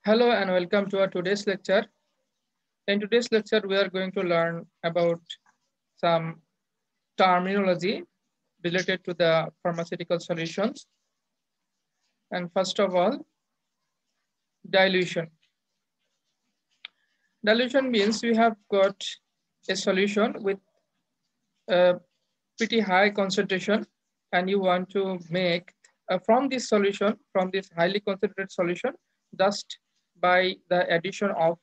Hello and welcome to our today's lecture. In today's lecture, we are going to learn about some terminology related to the pharmaceutical solutions. And first of all, dilution. Dilution means we have got a solution with a pretty high concentration and you want to make from this solution, from this highly concentrated solution, just by the addition of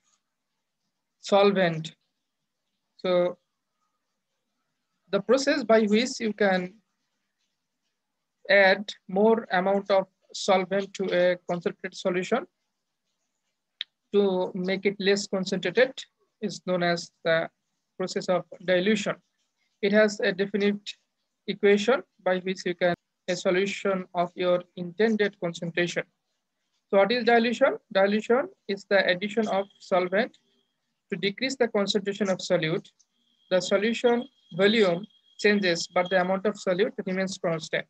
solvent. So the process by which you can add more amount of solvent to a concentrated solution to make it less concentrated is known as the process of dilution. It has a definite equation by which you can a solution of your intended concentration. So what is dilution? Dilution is the addition of solvent to decrease the concentration of solute. The solution volume changes, but the amount of solute remains constant.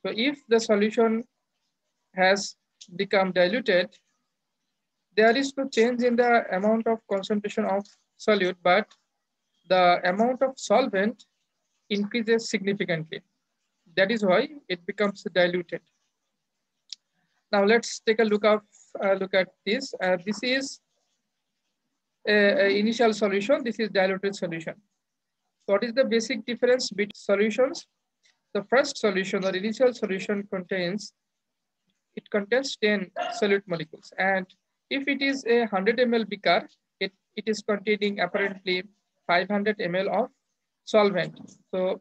So if the solution has become diluted, there is no change in the amount of concentration of solute, but the amount of solvent increases significantly. That is why it becomes diluted. Now let's take a look at this. This is a initial solution. This is diluted solution. What is the basic difference between solutions? The first solution or initial solution contains 10 solute molecules, and if it is a 100 ml beaker, it is containing apparently 500 ml of solvent. So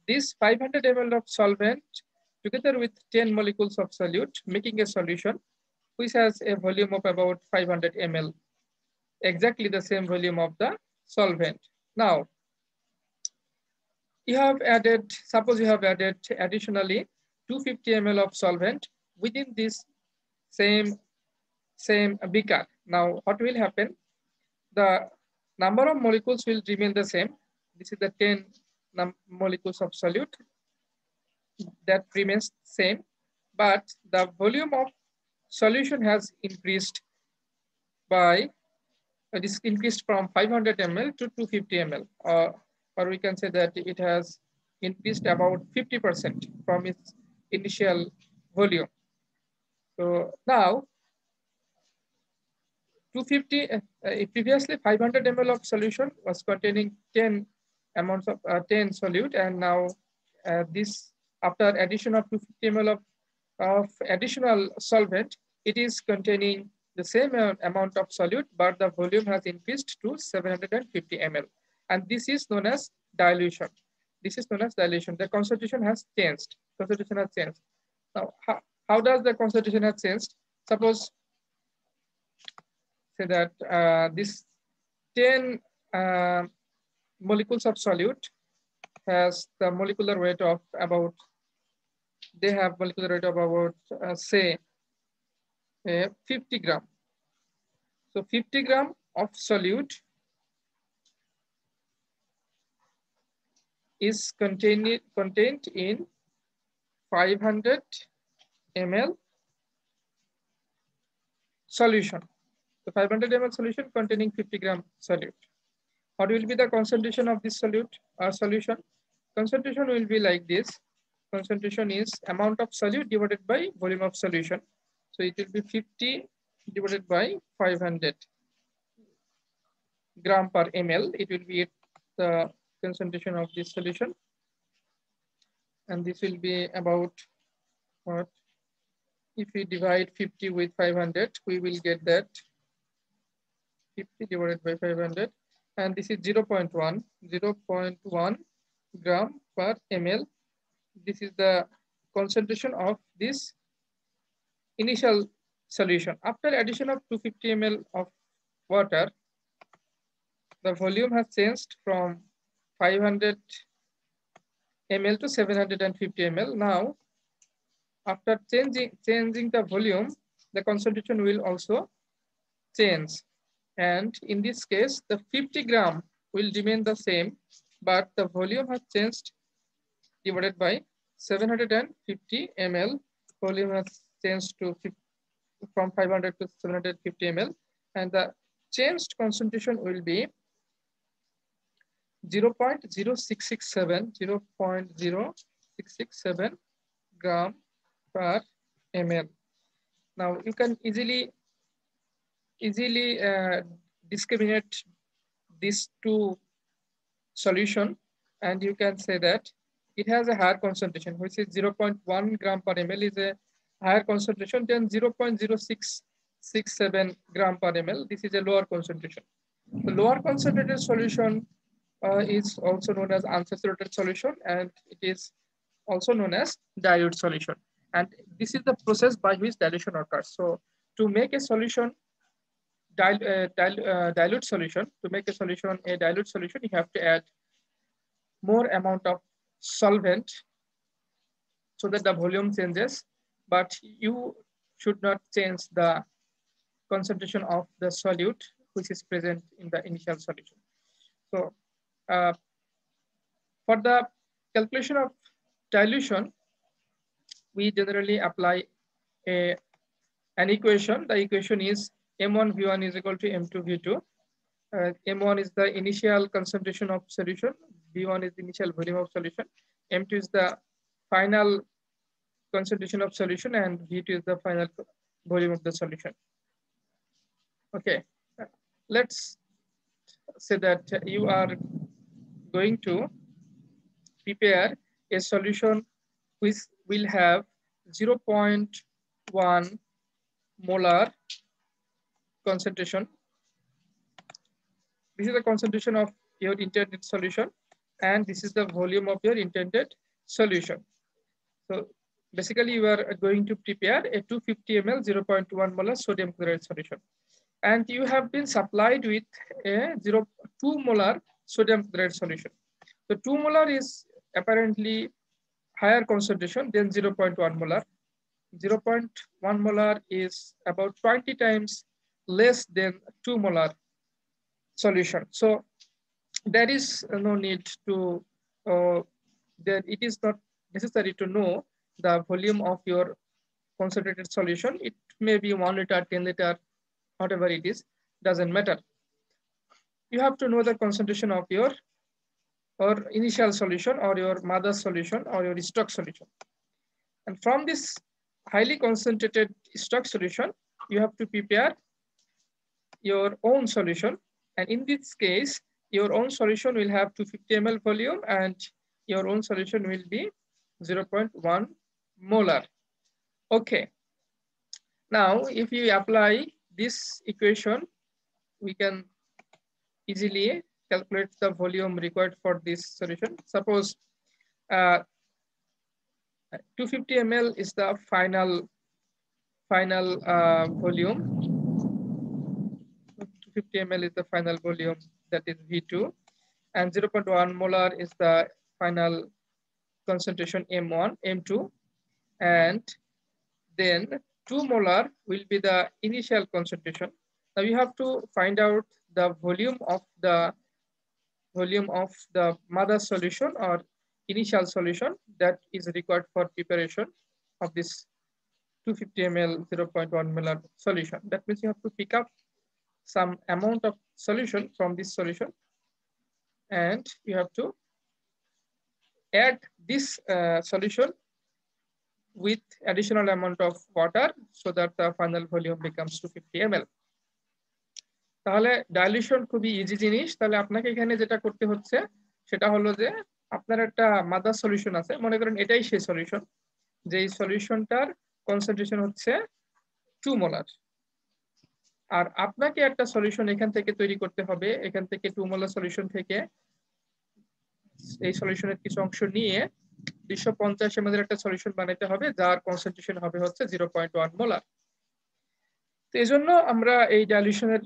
this 500 ml of solvent together with 10 molecules of solute making a solution which has a volume of about 500 ml, exactly the same volume of the solvent. Now you have added, suppose you have added additionally 250 ml of solvent within this same beaker. Now what will happen? The number of molecules will remain the same. This is the 10 molecules of solute that remains same, but the volume of solution has increased by this increased from 500 ml to 250 ml, or we can say that it has increased about 50% from its initial volume. So now 250, previously 500 ml of solution was containing 10 amounts of 10 solute, and now this after addition of 250 ml of additional solvent, it is containing the same amount of solute, but the volume has increased to 750 ml. And this is known as dilution. This is known as dilution. The concentration has changed. Concentration has changed. Now, how does the concentration have changed? Suppose say that this 10 molecules of solute has the molecular weight of about, they have molecular weight of about say 50 gram. So 50 gram of solute is contained in 500 ml solution. So 500 ml solution containing 50 gram solute. What will be the concentration of this solute or solution? Concentration will be like this. Concentration is amount of solute divided by volume of solution. So it will be 50 divided by 500 gram per ml. It will be the concentration of this solution. And this will be about what? If we divide 50 with 500, we will get that 50 divided by 500. And this is 0.1 gram per ml. This is the concentration of this initial solution. After addition of 250 ml of water, the volume has changed from 500 ml to 750 ml. Now, after changing the volume, the concentration will also change. And in this case, the 50 gram will remain the same, but the volume has changed divided by 750 ml. Volume has changed to from 500 to 750 ml, and the changed concentration will be 0.0667 gram per ml. Now you can easily discriminate these two solution, and you can say that it has a higher concentration, which is 0.1 gram per ml is a higher concentration than 0.0667 gram per ml. This is a lower concentration. The lower concentrated solution is also known as unsaturated solution, and it is also known as dilute solution. And this is the process by which dilution occurs. So to make a solution dilute solution, to make a solution a dilute solution, you have to add more amount of solvent so that the volume changes, but you should not change the concentration of the solute which is present in the initial solution. So for the calculation of dilution, we generally apply an equation. The equation is M1 V1 is equal to M2 V2. M1 is the initial concentration of solution, V1 is the initial volume of solution, M2 is the final concentration of solution, and V2 is the final volume of the solution. Okay, let's say that you are going to prepare a solution which will have 0.1 molar concentration. This is the concentration of your intended solution, and this is the volume of your intended solution. So basically you are going to prepare a 250 ml 0.1 molar sodium chloride solution, and you have been supplied with a 0.2 molar sodium chloride solution. So 2 molar is apparently higher concentration than 0.1 molar. 0.1 molar is about 20 times less than 2 molar solution. So there is no need to, that it is not necessary to know the volume of your concentrated solution. It may be 1 liter, 10 liter, whatever it is, doesn't matter. You have to know the concentration of your initial solution or your mother solution or your stock solution. And from this highly concentrated stock solution, you have to prepare your own solution. And in this case, your own solution will have 250 ml volume, and your own solution will be 0.1 molar. Okay. Now, if you apply this equation, we can easily calculate the volume required for this solution. Suppose 250 ml is the final volume. 250 ml is the final volume, that is V2, and 0.1 molar is the final concentration M1, M2, and then 2 molar will be the initial concentration. Now you have to find out the volume of the mother solution or initial solution that is required for preparation of this 250 ml 0.1 molar solution. That means you have to pick up some amount of solution from this solution, and you have to add this solution with additional amount of water so that the final volume becomes 250 ml. তাহলে dilution খুবই easy জিনিস। তাহলে আপনাকে এখানে যেটা করতে হচ্ছে সেটা হলো যে আপনার একটা মাদার সলিউশন আছে, মনে করেন এটাই সেই সলিউশন, যে এই সলিউশনটার কনসেন্ট্রেশন হচ্ছে 2 মোলার, আর আপনাকে একটা সলিউশন এখান থেকে তৈরি করতে হবে। এখান থেকে 2 মোলার সলিউশন থেকে এই সলিউশনের কিছু অংশ নিয়ে 250 ml একটা সলিউশন বানাইতে হবে, যার কনসেন্ট্রেশন হবে হচ্ছে 0.1 মোলার। তো এইজন্য আমরা এই ডাইলিউশনের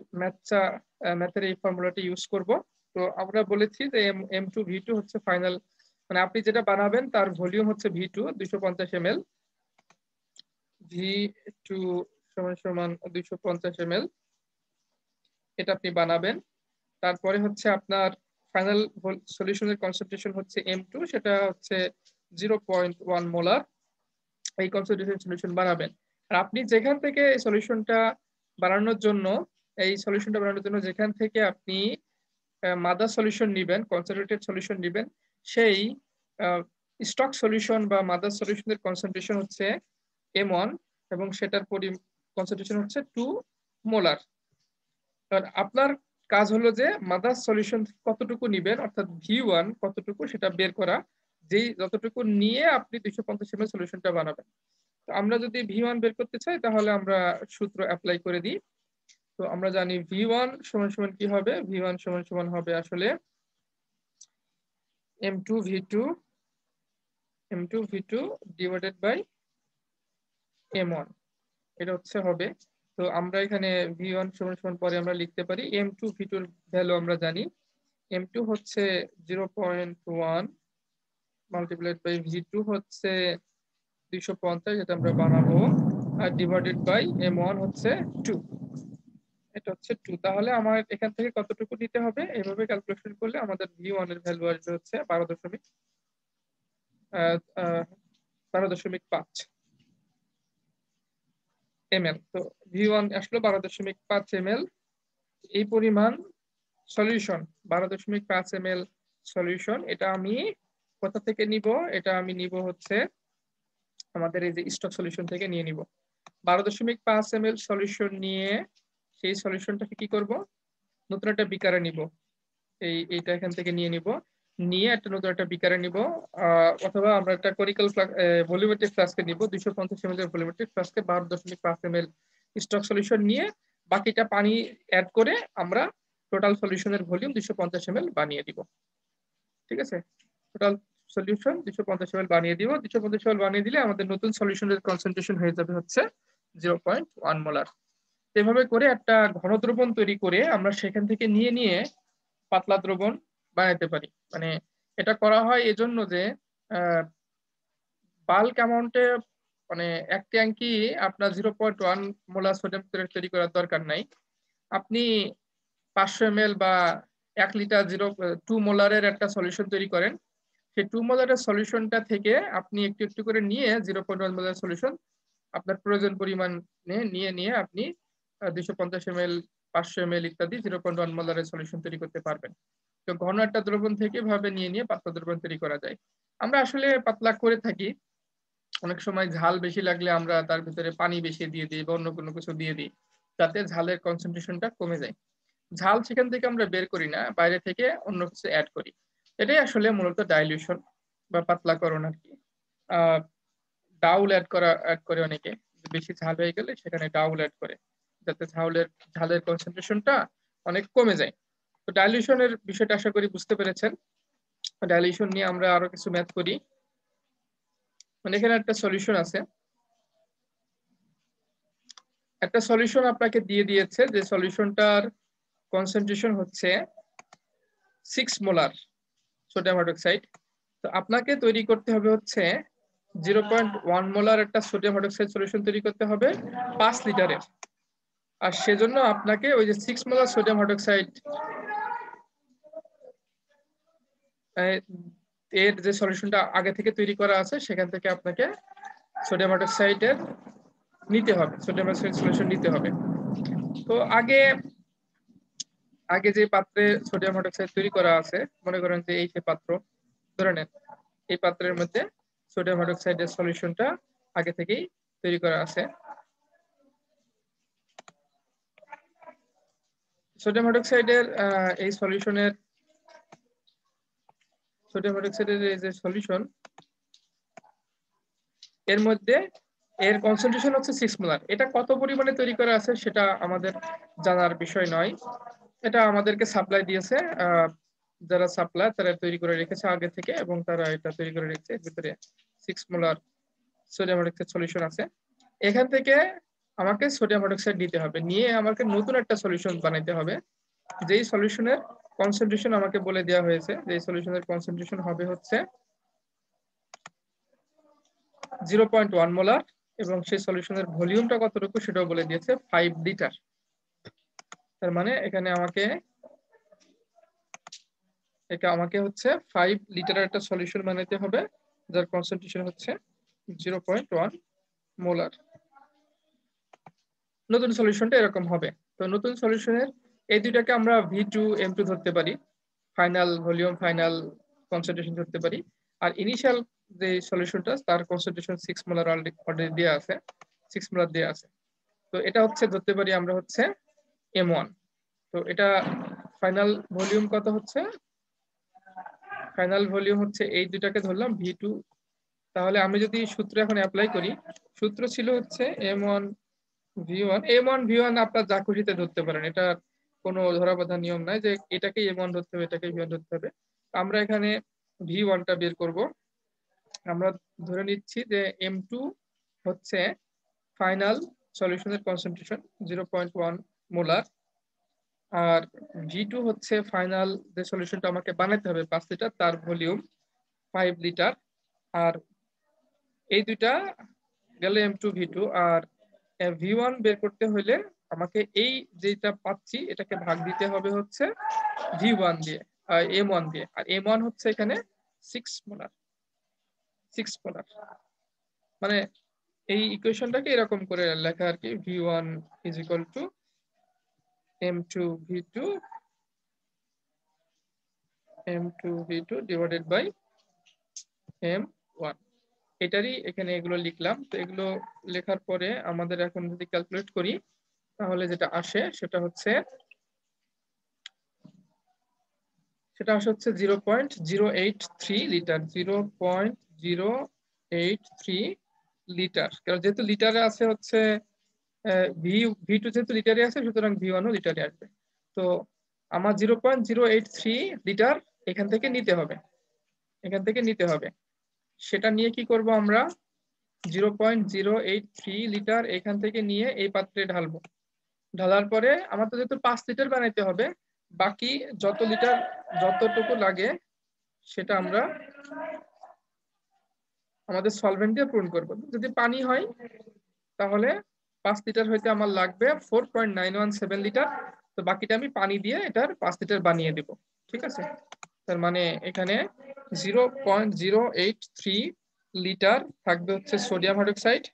ম্যাথের এই ফর্মুলাটি ইউজ করব। তো আমরা বলেছি যে M2 V2 হচ্ছে ফাইনাল, মানে আপনি যেটা বানাবেন তার ভলিউম হচ্ছে V2 250 ml, V2 সমান 250 ml, এটা আপনি বানাবেন। তারপরে হচ্ছে আপনার ফাইনাল সলিউশনের কনসেন্ট্রেশন হচ্ছে M2, সেটা হচ্ছে 0.1 মোলার। এই কনসেন্ট্রেশন সলিউশন বানাবেন। আর আপনি যেখান থেকে এই সলিউশনটা বানানোর জন্য যেখান থেকে আপনি মাদার সলিউশন নেবেন, কনসেন্ট্রেটেড সলিউশন নেবেন, সেই স্টক সলিউশন বা মাদার সলিউশনের কনসেন্ট্রেশন হচ্ছে M1 এবং সেটার কনসেন্ট্রেশন হচ্ছে 2 মোলার। আপনার কাজ হলো যে মাদার সলিউশন কতটুকু নিবেন, অর্থাৎ V1 কতটুকু সেটা বের করা, যেই যতটুকু নিয়ে আপনি 250 ml সলিউশনটা বানাবেন। তো আমরা যদি V1 বের করতে চাই তাহলে আমরা সূত্র অ্যাপ্লাই করে দিই। তো আমরা জানি V1 সমান সমান কি হবে, V1 সমান সমান হবে আসলে M2V2 ডিভাইডেড বাই M1, এটা হচ্ছে হবে। তো আমরা এখানে V1 সমান সমান পরে আমরা লিখতে পারি M2V2 এর ভ্যালু আমরা জানি, M2 হচ্ছে 0.1 মাল্টিপ্লাইড বাই V2 হচ্ছে 250, যেটা আমরা বানাবো, আর ডিভাইডেড বাই M1 হচ্ছে 2, এটা হচ্ছে 2। তাহলে আমার এখান থেকে কতটুকু নিতে হবে, এভাবে ক্যালকুলেশন করলে আমাদের V1 এর ভ্যালু আসবে হচ্ছে 12.5 ml। তো V1 আসলে 12.5 ml। এই পরিমাণ সলিউশন 12.5 ml সলিউশন, এটা আমি কোথা থেকে নিব, এটা আমি নিব হচ্ছে আমাদের এই যে স্টক সলিউশন থেকে নিয়ে নিব। 12.5 ml সলিউশন নিয়ে সেই সলিউশনটাকে কি করব, নতুন একটা বিকারে নিব, এইটা এখান থেকে নিয়ে নিব, নিয়ে একটা নতুন একটা বিকারে নিব, অথবা আমরা একটা কোরিক্যাল ভলিউমেট্রিক ফ্লাস্কে নিব, 250 ml এর ভলিউমেট্রিক ফ্লাস্কে 12.5 ml স্টক সলিউশন নিয়ে বাকিটা পানি অ্যাড করে আমরা টোটাল সলিউশনের ভলিউম 250 ml বানিয়ে দিব। ঠিক আছে, টোটাল সলিউশন 250 ml বানিয়ে দিব। 250 ml বানিয়ে দিলে আমাদের নতুন সলিউশনের কনসেন্ট্রেশন হয়ে যাবে হচ্ছে 0.1 মোলার। এভাবে করে একটা ঘন দ্রবণ তৈরি করে আমরা সেখান থেকে নিয়ে নিয়ে পাতলা দ্রবণ বানাতে পারি। মানে এটা করা হয় এজন্য যে বাল্ক অ্যামাউন্টে, মানে এক ট্যাঙ্কি আপনার 0.1 মোলার সোডিয়াম ক্লোরাইড তৈরি করার দরকার নাই। আপনি 500 ml বা 1 লিটার 2 মোলারের একটা সলিউশন তৈরি করেন, সেই 2 মোলারের সলিউশনটা থেকে আপনি একটু একটু করে নিয়ে 0.1 মোলার সলিউশন আপনার প্রয়োজন পরিমাণ নিয়ে নিয়ে আপনি 250 ml 500 ml ইত্যাদি 0.1 মোলারের সলিউশন তৈরি করতে পারবেন। তো ঘন একটা দ্রবণ থেকে ভাবে নিয়ে নিয়ে পাতলা দ্রবণ তৈরি করা যায়। আমরা আসলে পাতলা করে থাকি, অনেক সময় ঝাল বেশি লাগলে আমরা তার ভিতরে পানি বেশি দিয়ে দিই বা অন্য কোনো কিছু দিয়ে দিই, যাতে ঝালের কনসেন্ট্রেশনটা কমে যায়। ঝাল সেখান থেকে আমরা বের করি না, বাইরে থেকে অন্য কিছু অ্যাড করি। এটাই আসলে মূলত ডাইলিউশন বা পাতলাকরণ আর কি। ডাউল অ্যাড করে অনেকে, বেশি ঝাল হয়ে গেলে সেখানে ডাউল অ্যাড করে, যাতে ঝালের কনসেন্ট্রেশনটা অনেক কমে যায়। তো ডাইলিউশনের বিষয়টা আশা করি বুঝতে পেরেছেন। ডাইলিউশন নিয়ে আমরা আরো কিছু ম্যাথ করি। মানে এখানে একটা সলিউশন আছে, একটা সলিউশন আপনাকে দিয়ে দিয়েছে, যে সলিউশনটার কনসেন্ট্রেশন হচ্ছে 6 মোলার সোডিয়াম হাইড্রোক্সাইড। তো আপনাকে তৈরি করতে হবে হচ্ছে 0.1 মোলার একটা সোডিয়াম হাইড্রোক্সাইড সলিউশন তৈরি করতে হবে 5 লিটারের। আর সেজন্য আপনাকে ওই যে 6 মোলার সোডিয়াম হাইড্রোক্সাইড এর যে সলিউশনটা আগে থেকে তৈরি করা আছে সেখান থেকে আপনাকে সোডিয়াম হাইড্রোক্সাইডের নিতে হবে, সোডিয়াম হাইড্রোক্সাইড সলিউশন নিতে হবে। তো আগে যে পাত্রে সোডিয়াম হাইড্রোক্সাইড তৈরি করা আছে, মনে করেন যে এই যে পাত্র, ধরে নেন এই পাত্রের মধ্যে সোডিয়াম হাইড্রোক্সাইডের সলিউশনটা আগে থেকেই তৈরি করা আছে। সোডিয়াম হাইড্রোক্সাইডের এই যে সলিউশন, এর মধ্যে এর কনসেন্ট্রেশন হচ্ছে 6 মোলার। এটা কত পরিমাণে তৈরি করা আছে সেটা আমাদের জানার বিষয় নয়, এটা আমাদেরকে সাপ্লাই দিয়েছে, যারা সাপ্লাই তারা তৈরি করে রেখেছে আগে থেকে, এবং তারা এটা তৈরি করে রেখেছে, এর ভিতরে 6 মোলার সোডিয়াম হাইড্রোক্সাইড সলিউশন আছে। এখান থেকে আমাকে সোডিয়াম হাইড্রোক্সাইড নিতে হবে, নিয়ে আমাকে নতুন একটা সলিউশন বানাইতে হবে, যেই সলিউশনের কনসেন্ট্রেশন আমাকে বলে দেওয়া হয়েছে, যে সলিউশনের কনসেন্ট্রেশন হবে হচ্ছে 0.1 মোলার, এবং সেই সলিউশনের ভলিউমটা কতটুকু সেটাও বলে দিয়েছে 5 লিটার। তার মানে এখানে আমাকে হচ্ছে 5 লিটারের একটা সলিউশন বানাইতে হবে, যার কনসেন্ট্রেশন হচ্ছে 0.1 মোলার। নতুন সলিউশনটা এরকম হবে। তো নতুন সলিউশনের এই দুইটাকে আমরা V2 M2 ধরতে পারি, ফাইনাল ভলিউম ফাইনাল কনসেন্ট্রেশন ধরতে পারি। আর ইনিশিয়াল যে সলিউশনটা তার কনসেন্ট্রেশন 6 মোলার অলরেডি দেওয়া আছে, 6 মোলার দেওয়া আছে। তো এটা হচ্ছে ধরতে পারি আমরা হচ্ছে M1। তো এটা ফাইনাল ভলিউম কত হচ্ছে, ফাইনাল ভলিউম হচ্ছে এই দুটাকে ধরলাম V2। তাহলে আমি যদি সূত্র এখন অ্যাপ্লাই করি, সূত্র ছিল হচ্ছে M1 V1। M1 V1 আপনার যা খুশিতে ধরতে পারেন, এটা কোনো ধরা বাঁধা নিয়ম নাই যে এটাকে M1 ধরতে হবে এটাকে V1 ধরতে হবে। আমরা এখানে V1টা বের করব। আমরা ধরে নিচ্ছি যে M2 হচ্ছে ফাইনাল সলিউশনের কনসেন্ট্রেশন 0.1 মোলার, আর V2 হচ্ছে ফাইনাল যে সলিউশনটা আমাকে বানাতে হবে 5 লিটার, তার ভলিউম 5 লিটার। আর এই দুইটা গেল M2 V2। আর V1 বের করতে হলে আমাকে এই যেটা পাচ্ছি এটাকে ভাগ দিতে হবে হচ্ছে V1 দিয়ে, M1 দিয়ে। আর M1 হচ্ছে এখানে 6 মোলার, 6 মোলার। মানে এই ইকুয়েশনটাকে এরকম করে লেখা আর কি, V1 is equal to M2 V2 divided by M1। এটারই এখানে এগুলো লিখলাম। তো এগুলো লেখার পরে আমাদের এখন যদি ক্যালকুলেট করি তাহলে যেটা আসে সেটা হচ্ছে 0.083 লিটার, 0.083 লিটার। কারণ যেহেতু লিটারে আছে হচ্ছে V2 যেহেতু লিটারে আছে, সুতরাং V1 ও লিটারে আসবে। তো আমার 0.083 লিটার এখান থেকে নিতে হবে, এখান থেকে নিতে হবে। সেটা নিয়ে কি করব আমরা, 0.083 লিটার এখান থেকে নিয়ে এই পাত্রে ঢালবো। ঢালার পরে আমার তো যেহেতু 5 লিটার বানাইতে হবে, বাকি যত লিটার যতটুকু লাগে সেটা আমরা আমাদের সলভেন্ট দিয়ে পূরণ করব। যদি পানি হয় তাহলে 5 লিটার হইতে আমার লাগবে 4.917 লিটার। তো বাকিটা আমি পানি দিয়ে এটার 5 লিটার বানিয়ে দেব। ঠিক আছে, তার মানে এখানে 0.083 লিটার থাকবে হচ্ছে সোডিয়াম হাইড্রোক্সাইড।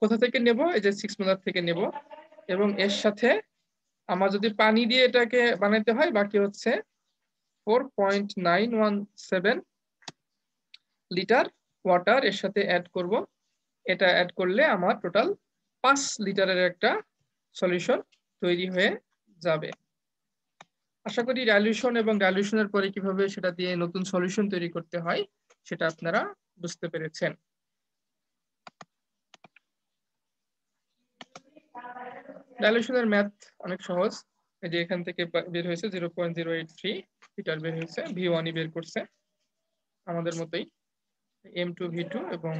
কোথা থেকে নেব, এই যে 6 মোলার থেকে নেব। এবং এর সাথে আমার যদি পানি দিয়ে এটাকে বানাইতে হয় বাকি হচ্ছে 4.917 লিটার ওয়াটার এর সাথে অ্যাড করব। এটা অ্যাড করলে আমার টোটাল 5 লিটারের একটা সলিউশন তৈরি হয়ে যাবে। আশা করি ডাইলিউশন এবং ডাইলিউশনের পরে কিভাবে সেটা দিয়ে নতুন সলিউশন তৈরি করতে হয় সেটা আপনারা বুঝতে পেরেছেন। ডাইলিউশনের ম্যাথ অনেক সহজ। এই যে এখান থেকে বের হয়েছে 0.083 লিটার বের হয়েছে, V1 বের করছে আমাদের মতোই, M2 V2 এবং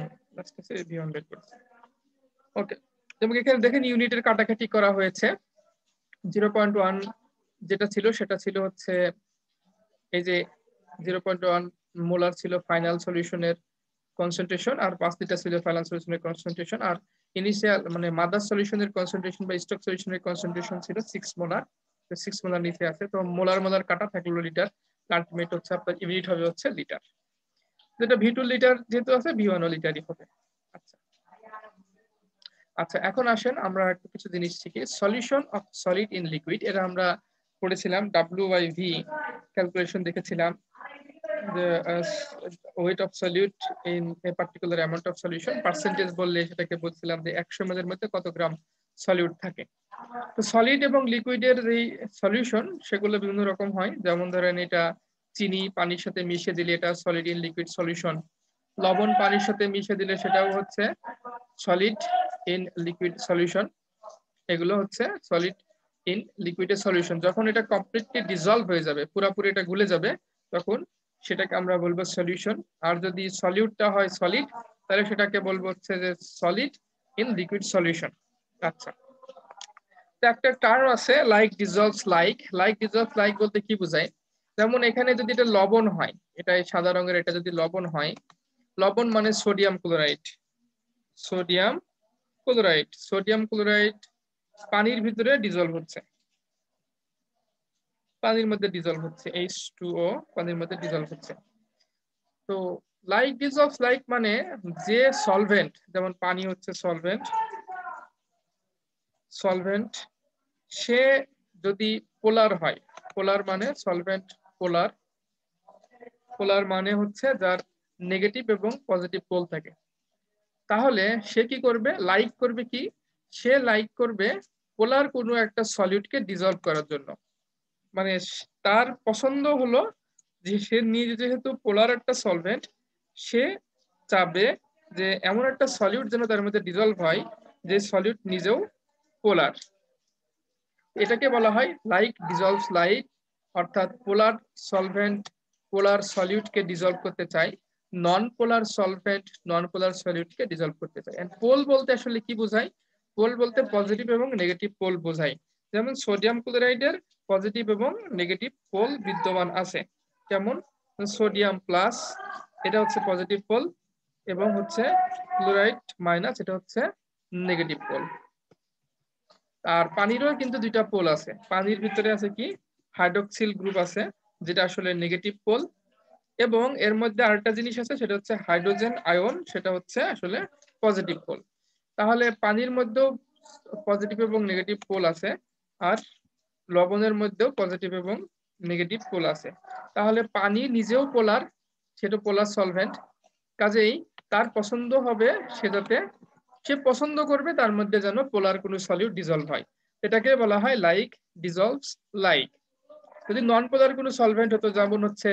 V1 বের করছে। ওকে, যেমন এখানে দেখেন ইউনিটের কাটাকাটি করা হয়েছে। 0.1 যেটা ছিল সেটা ছিল হচ্ছে এই যে 0.1 মোলার ছিল ফাইনাল সলিউশনের কনসেন্ট্রেশন, আর 5 লিটার ছিল ফাইনাল সলিউশনের কনসেন্ট্রেশন। আর ইনিশিয়াল মানে মাদার সলিউশনের কনসেন্ট্রেশন বা স্টক সলিউশনের কনসেন্ট্রেশন ছিল 6 মোলার। 6 মোলার নিচে আছে, তো মোলার মোলার কাটা থাকলো লিটার, আলটিমেট হচ্ছে আপনার ইউনিট হবে হচ্ছে লিটার। যেটা V2 লিটার যেহেতু আছে, V1 ও লিটারই হবে। আচ্ছা আচ্ছা, এখন আসেন আমরা একটু কিছু জিনিস শিখি। Solution of solid in liquid, এটা আমরা পড়েছিলাম, W/V ক্যালকুলেশন দেখেছিলাম। the weight of solute in a particular amount of solution, percentage বললে সেটাকে বলছিলাম যে 100 ml এর মধ্যে কত গ্রাম সলিউট থাকে। তো সলিড এবং লিকুইডের যে সলিউশন সেগুলো বিভিন্ন রকম হয়। যেমন ধরেন এটা চিনি পানির সাথে মিশিয়ে দিলে এটা সলিড ইন লিকুইড সলিউশন, লবণ পানির সাথে মিশিয়ে দিলে সেটাও হচ্ছে সলিড ইন লিকুইড সলিউশন। এগুলো হচ্ছে সলিড ইন লিকুইডের সলিউশন। যখন এটা কমপ্লিটলি ডিজলভ হয়ে যাবে, পুরোপুরি এটা গুলে যাবে, তখন সেটাকে আমরা বলবো সলিউশন। আর যদি সলিউটটা হয় সলিড, তাহলে সেটাকে বলবো হচ্ছে যে সলিড ইন লিকুইড সলিউশন। আচ্ছা, একটা টার্ম আছে like dissolves like. Like dissolves like বলতে কি বোঝায়, যেমন এখানে যদি এটা লবণ হয়, এটা সাদা রঙের, এটা যদি লবণ হয়, লবণ মানে sodium chloride, sodium chloride, sodium chloride পানির ভিতরে ডিজলভ হচ্ছে, পানির মধ্যে ডিজলভ হচ্ছে, H2O পানির মধ্যে ডিজলভ হচ্ছে। তো লাইক ডিজলভস লাইক মানে যে সলভেন্ট, যেমন পানি হচ্ছে সলভেন্ট, সলভেন্ট সে যদি পোলার হয়, পোলার মানে সলভেন্ট পোলার, পোলার মানে হচ্ছে যার নেগেটিভ এবং পজিটিভ পোল থাকে, তাহলে সে কি করবে, লাইক করবে কি, সে লাইক করবে পোলার কোনো একটা সলিউটকে ডিজলভ করার জন্য। মানে তার পছন্দ হলো যে সে নিজে যেহেতু পোলার একটা সলভেন্ট, সে চাবে যে এমন একটা সলিউট যেন তার মধ্যে ডিজলভ হয় যে সলিউট নিজেও পোলার। এটাকে বলা হয় লাইক ডিজলভস লাইক, অর্থাৎ পোলার সলভেন্ট পোলার সলিউটকে ডিজলভ করতে চায়, নন পোলার সলভেন্ট নন পোলার সলিউটকে ডিজলভ করতে চায়। এন্ড পোল বলতে আসলে কি বোঝায়, পোল বলতে পজিটিভ এবং নেগেটিভ পোল বোঝায়। যেমন সোডিয়াম ক্লোরাইডের পজিটিভ এবং নেগেটিভ পোল বিদ্যমান আছে, যেমন সোডিয়াম প্লাস এটা হচ্ছে পজিটিভ পোল এবং হচ্ছে ক্লোরাইড মাইনাস এটা হচ্ছে নেগেটিভ পোল। আর পানিরও কিন্তু দুইটা পোল আছে, পানির ভিতরে আছে কি হাইড্রক্সিল গ্রুপ আছে যেটা আসলে নেগেটিভ পোল, এবং এর মধ্যে আরেকটা জিনিস আছে সেটা হচ্ছে হাইড্রোজেন আয়ন, সেটা হচ্ছে আসলে পজিটিভ পোল। তাহলে পানির মধ্যেও পজিটিভ এবং নেগেটিভ পোল আছে, আর লবণের মধ্যেও পজিটিভ এবং নেগেটিভ পোল আছে। তাহলে পানি নিজেও পোলার, সেটা পোলার সলভেন্ট, কাজেই তার পছন্দ হবে সে যাতে সে পছন্দ করবে তার মধ্যে যেন পোলার কোনো সলিউট ডিজলভ হয়, এটাকে বলা হয় লাইক ডিজলভস লাইক। যদি নন পোলার কোনো সলভেন্ট হতো, যেমন হচ্ছে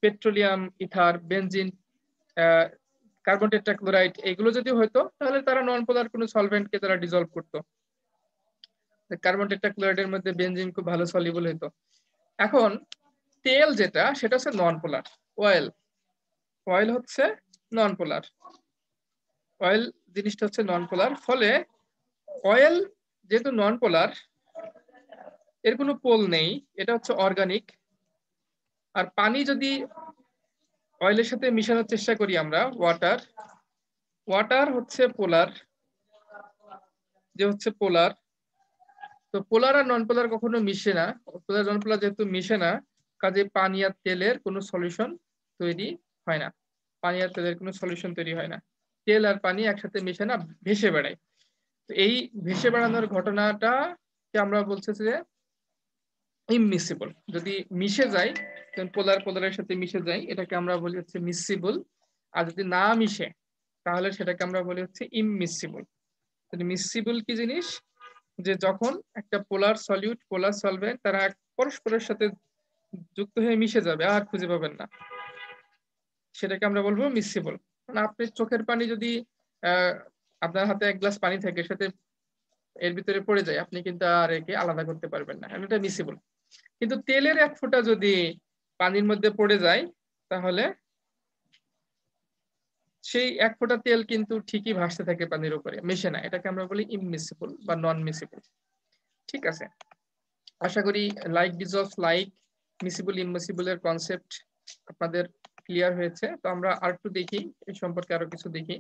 petroleum, ether, benzene, carbon tetrachloride, এগুলো যদি হতো তাহলে তারা নন পোলার কোনো সলভেন্টকে তারা ডিজলভ করতো। কার্বন টেট্রাক্লোরাইডের মধ্যে বেনজিন খুব ভালো সলিবল হতো। এখন তেল যেটা সেটা হচ্ছে নন পোলার, অয়েল, অয়েল হচ্ছে নন পোলার, অয়েল জিনিসটা হচ্ছে নন পোলার। ফলে অয়েল যেহেতু নন পোলার, এর কোনো পোল নেই, এটা হচ্ছে অর্গানিক। আর পানি যদি অয়েলের সাথে মিশানোর চেষ্টা করি আমরা, ওয়াটার, ওয়াটার হচ্ছে পোলার, যে হচ্ছে পোলার। তো পোলার আর নন পোলার কখনো মিশে না, পোলার নন পোলার যেহেতু মিশে না, কাজে পানি আর তেলের কোনো সলিউশন তৈরি হয় না, পানি আর তেলের কোনো সলিউশন তৈরি হয় না, তেল আর পানি একসাথে মিশে না, ভেসে বেড়ায়। তো এই ভেসে বেড়ানোর ঘটনাটাকে আমরা বলছি যে ইমমিসিবল। যদি মিশে যায়, পোলার পোলারের সাথে মিশে যায়, এটাকে আমরা বলি হচ্ছে মিসিবল। আর যদি না মিশে তাহলে সেটাকে আমরা বলি হচ্ছে ইমমিসিবল। মিসিবল কি জিনিস, যে যখন একটা পোলার সলিউট পোলার সলভেন্ট তারা পরস্পরের সাথে যুক্ত হয়ে মিশে যাবে আর খুঁজে পাবেন না, সেটাকে আমরা বলবো মিসিবল। মানে আপনি চোখের পানি যদি আপনার হাতে এক গ্লাস পানি থাকে, সাথে এর ভিতরে পড়ে যায়, আপনি কিন্তু আর একে আলাদা করতে পারবেন না, এটা মিসিবল। কিন্তু তেলের এক ফোঁটা যদি পানির মধ্যে পড়ে যায়, তাহলে সেই এক ফোঁটা তেল কিন্তু ঠিকই ভাসতে থাকে পানির উপরে, মিশে না, এটাকে আমরা বলি ইমমিসিবল বা নন মিসিবল। ঠিক আছে, আশা করি লাইক ডিজলভ লাইক, মিসিবল ইমমিসিবল এর কনসেপ্ট আপনাদের ক্লিয়ার হয়েছে। তো আমরা আর একটু দেখি, এই সম্পর্কে আরো কিছু দেখি।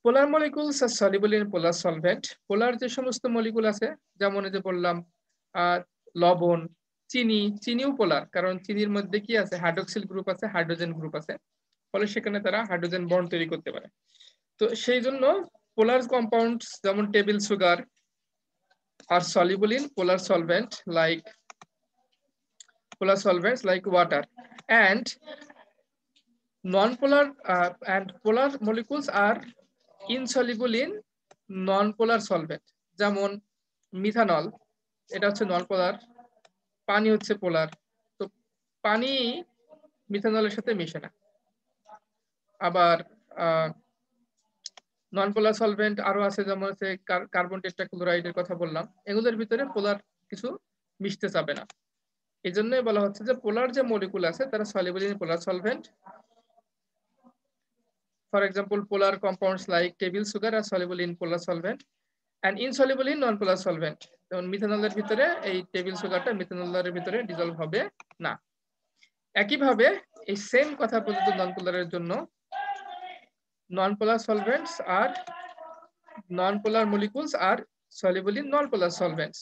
Polar molecules are soluble in polar solvent, polar যে সমস্ত মলিকুল আছে, যেমন এই যে বললাম লবণ, চিনি, চিনিও পোলার, কারণ চিনির মধ্যে কি আছে, হাইড্রোক্সিল গ্রুপ আছে, হাইড্রোজেন গ্রুপ আছে, ফলে সেখানে তারা হাইড্রোজেন বন্ড তৈরি করতে পারে। তো সেই জন্য পোলার কম্পাউন্ডস যেমন table sugar are soluble in polar solvents like water, and non-polar and polar molecules are insoluble in non-polar solvent, যেমন মিথানল, এটা হচ্ছে নন পোলার, পানি হচ্ছে পোলার। তো পানি মিথানলের সাথে মিশে না। আবার নন পোলার সলভেন্ট আরো আছে, যেমন হচ্ছে কার্বন টেট্রাক্লোরাইডের কথা বললাম, এগুলোর ভিতরে পোলার কিছু মিশতে চাবে না। এই জন্যই বলা হচ্ছে যে পোলার যে মলিকুল আছে তারা soluble in polar solvent. For example, polar compounds like table sugar are soluble in polar solvent and insoluble in non polar solvent. যেমন মিথানলের ভিতরে এই টেবিল সুগারটা মিথানলের ভিতরে ডিজলভ হবে না। একইভাবে এই সেম কথা প্রযোজ্য নন পোলারের জন্য। Non polar solvents are non polar molecules are soluble in non polar solvents.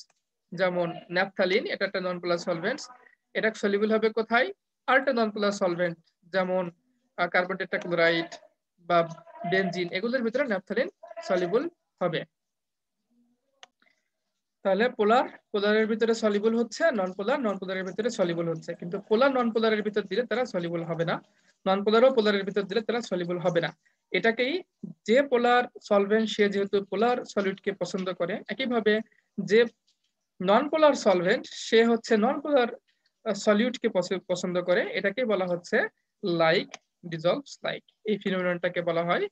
যেমন ন্যাপথালিন, এটা একটা নন পোলার সলভেন্টস, এটা সলিবল হবে কোথায়, আর একটা নন পোলার সলভেন্ট যেমন কার্বন টেট্রাক্লোরাইড বা বেনজিন, এগুলোর ভিতরে ন্যাপথালিন সলিবল হবে। তাহলে পোলারের ভিতরে সলিবল হচ্ছে, নন পোলারের ভিতরে সলিবল হচ্ছে, কিন্তু পোলার নন পোলারের ভিতর দিলে তারা সলিবল হবে না, নন পোলারও পোলারের ভিতর দিলে তারা সলিবল হবে না। এটাকেই যে পোলার সলভেন্ট সে যেহেতু পোলার সলিডকে পছন্দ করে, একইভাবে যে নন পোলার সলভেন্ট সে হচ্ছে নন পোলার সলিউটকে পছন্দ করে, এটাকে বলা হচ্ছে লাইক ডিজলভস লাইক। এই ফিনোমেননটাকে বলা হয়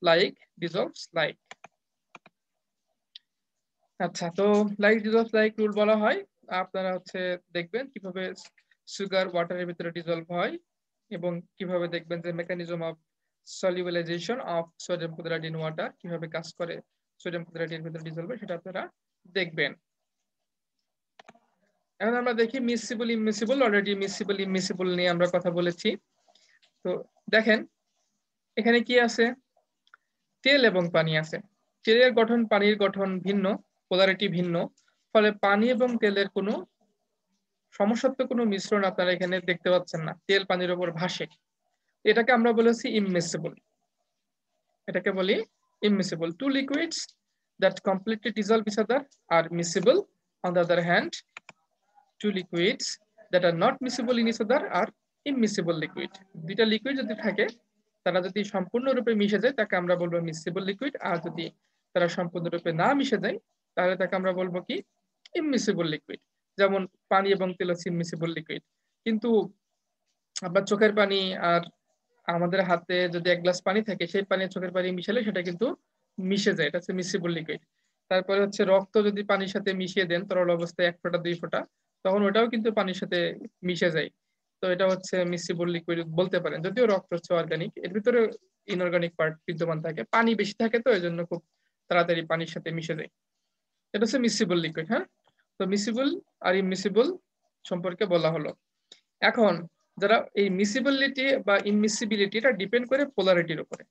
লাইক ডিজলভস লাইক। আচ্ছা, তো লাইক ডিজলভস লাইক রুল বলা হয়। আপনারা হচ্ছে দেখবেন কিভাবে সুগার ওয়াটারের ভিতরে ডিজলভ হয় এবং কিভাবে দেখবেন যে mechanism of solubilisation of sodium chloride in water কিভাবে কাজ করে, সোডিয়াম ক্লোরাইডের ভিতরে ডিজলভ হয় সেটা আপনারা দেখবেন। এখন আমরা দেখি মিসিবল ইমমিসিবল। অলরেডি মিসিবল ইমমিসিবল নিয়ে আমরা কথা বলেছি। তো দেখেন এখানে কি আছে, তেল এবং পানি আছে। তেলের গঠন পানির গঠন ভিন্ন, পোলারিটি ভিন্ন, ফলে পানি এবং তেলের কোনো সমসত্ব কোনো মিশ্রণ আপনারা এখানে দেখতে পাচ্ছেন না, তেল পানির উপর ভাসে। এটাকে আমরা বলেছি ইমমিসিবল, এটাকে বলি immiscible. Two liquids that completely dissolve each other are miscible. On the other hand, two liquids that are not miscible in each other are immiscible liquid. দুইটা লিকুইড যদি থাকে তারা যদি সম্পূর্ণরূপে মিশে যায় তাকে আমরা বলবো মিসিবল লিকুইড, আর যদি তারা সম্পূর্ণরূপে না মিশে যায় তাহলে তাকে আমরা বলবো কি ইমমিসিবল লিকুইড। যেমন পানি এবং তেল হচ্ছে ইমমিসিবল লিকুইড, কিন্তু আপনার চোখের পানি আর আমাদের হাতে যদি এক গ্লাস পানি থাকে সেই পানি চোখের পানি মিশালে সেটা কিন্তু মিশে যায়, এটা হচ্ছে মিসিবল লিকুইড। তারপরে হচ্ছে রক্ত যদি পানির সাথে মিশিয়ে দেন তরল অবস্থায় 1 ফোঁটা 2 ফোঁটা, তখন ওটাও কিন্তু পানির সাথে মিশে যায়। তো এটা হচ্ছে মিসিবল লিকুইড বলতে পারেন, যদিও রক্ত হচ্ছে অর্গানিক, এর ভিতরে ইনঅর্গানিক পার্ট বিদ্যমান থাকে, পানি বেশি থাকে তো এই জন্য খুব তাড়াতাড়ি পানির সাথে মিশে যায়। এটা হচ্ছে মিসিবল লিকুইড। হ্যাঁ, তো মিসিবল আর ইমমিসিবল সম্পর্কে বলা হলো। এখন যারা এই মিসিবিলিটি বা ইমমিসিবিলিটি এটা ডিপেন্ড করে পোলারিটির উপরে।